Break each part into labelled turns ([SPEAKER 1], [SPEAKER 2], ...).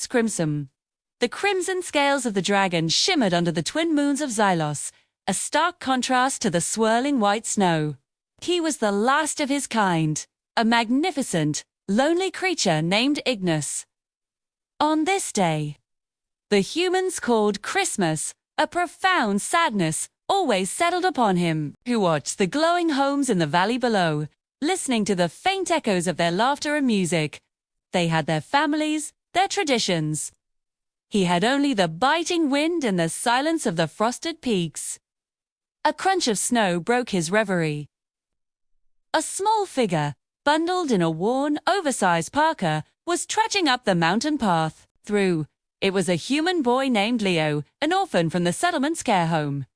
[SPEAKER 1] crimson. The crimson scales of the dragon shimmered under the twin moons of Xylos, a stark contrast to the swirling white snow. He was the last of his kind, a magnificent, lonely creature named Ignis. On this day, the humans called Christmas, a profound sadness always settled upon him, who watched the glowing homes in the valley below, listening to the faint echoes of their laughter and music. They had their families, their traditions. He had only the biting wind and the silence of the frosted peaks. A crunch of snow broke his reverie. A small figure, bundled in a worn, oversized parka, was trudging up the mountain path. It was a human boy named Leo, an orphan from the settlement's care home.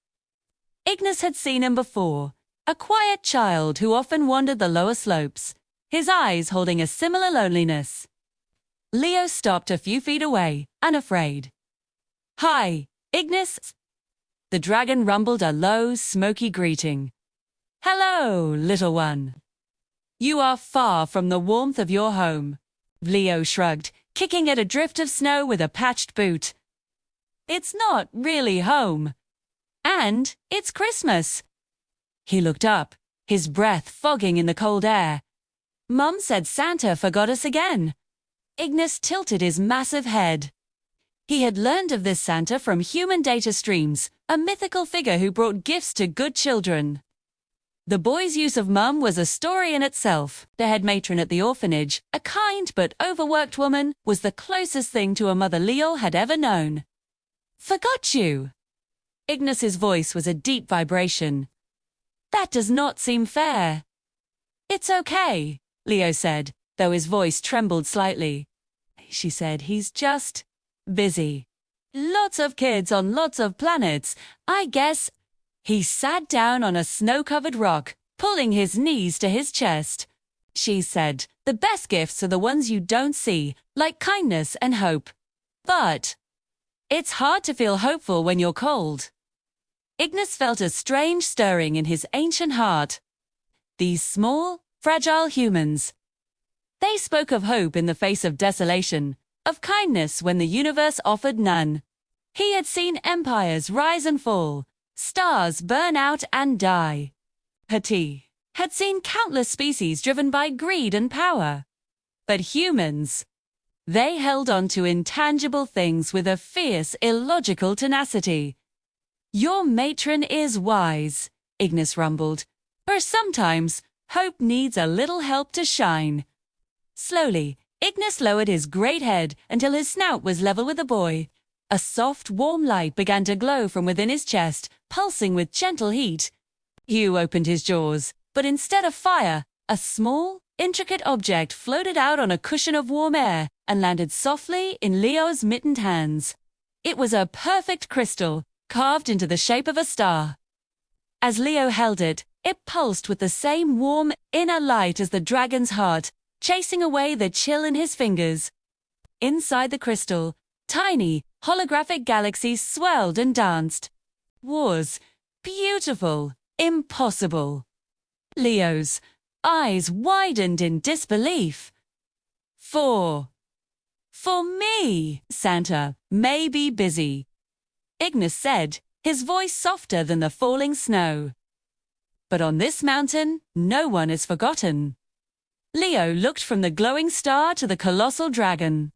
[SPEAKER 1] Ignis had seen him before, a quiet child who often wandered the lower slopes, his eyes holding a similar loneliness. Leo stopped a few feet away, unafraid. "Hi, Ignis." The dragon rumbled a low, smoky greeting. "Hello, little one." "You are far from the warmth of your home," Leo shrugged, kicking at a drift of snow with a patched boot. "It's not really home. And it's Christmas." He looked up, his breath fogging in the cold air. "Mum said Santa forgot us again." Ignis tilted his massive head. He had learned of this Santa from human data streams, a mythical figure who brought gifts to good children. The boy's use of mum was a story in itself. The head matron at the orphanage, a kind but overworked woman, was the closest thing to a mother Leo had ever known. "Forgot you." Ignis's voice was a deep vibration. "That does not seem fair." "It's okay," Leo said, though his voice trembled slightly. She said, "He's just busy. Lots of kids on lots of planets, I guess." He sat down on a snow-covered rock, pulling his knees to his chest. She said, "The best gifts are the ones you don't see, like kindness and hope. But it's hard to feel hopeful when you're cold." Ignis felt a strange stirring in his ancient heart. These small, fragile humans. They spoke of hope in the face of desolation, of kindness when the universe offered none. He had seen empires rise and fall, stars burn out and die. He had seen countless species driven by greed and power. But humans, they held on to intangible things with a fierce, illogical tenacity. "Your matron is wise," Ignis rumbled, "or sometimes hope needs a little help to shine." Slowly, Ignis lowered his great head until his snout was level with the boy. A soft, warm light began to glow from within his chest, pulsing with gentle heat. Hugh opened his jaws, but instead of fire, a small, intricate object floated out on a cushion of warm air and landed softly in Leo's mittened hands. It was a perfect crystal, carved into the shape of a star. As Leo held it, it pulsed with the same warm, inner light as the dragon's heart, chasing away the chill in his fingers. Inside the crystal, tiny, holographic galaxies swirled and danced. Was beautiful, impossible. Leo's eyes widened in disbelief. For me, Santa may be busy," Ignis said, his voice softer than the falling snow. "But on this mountain, no one is forgotten." Leo looked from the glowing star to the colossal dragon.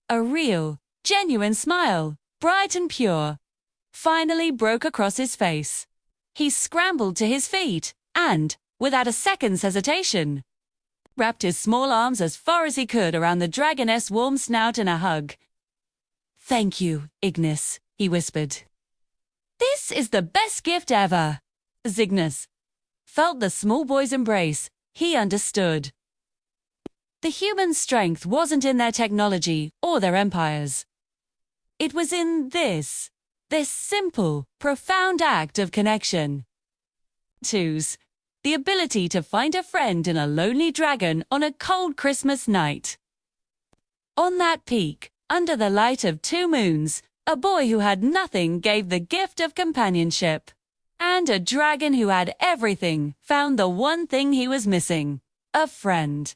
[SPEAKER 1] A real, genuine smile, bright and pure, finally broke across his face. He scrambled to his feet and, without a second's hesitation, wrapped his small arms as far as he could around the dragoness' warm snout in a hug. "Thank you, Ignis," he whispered. "This is the best gift ever." Ignis felt the small boy's embrace. He understood. The human strength wasn't in their technology or their empires. It was in this simple, profound act of connection. The ability to find a friend in a lonely dragon on a cold Christmas night. On that peak, under the light of 2 moons, a boy who had nothing gave the gift of companionship. And a dragon who had everything found the one thing he was missing: a friend.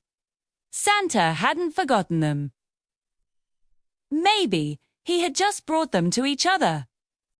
[SPEAKER 1] Santa hadn't forgotten them. maybe he had just brought them to each other.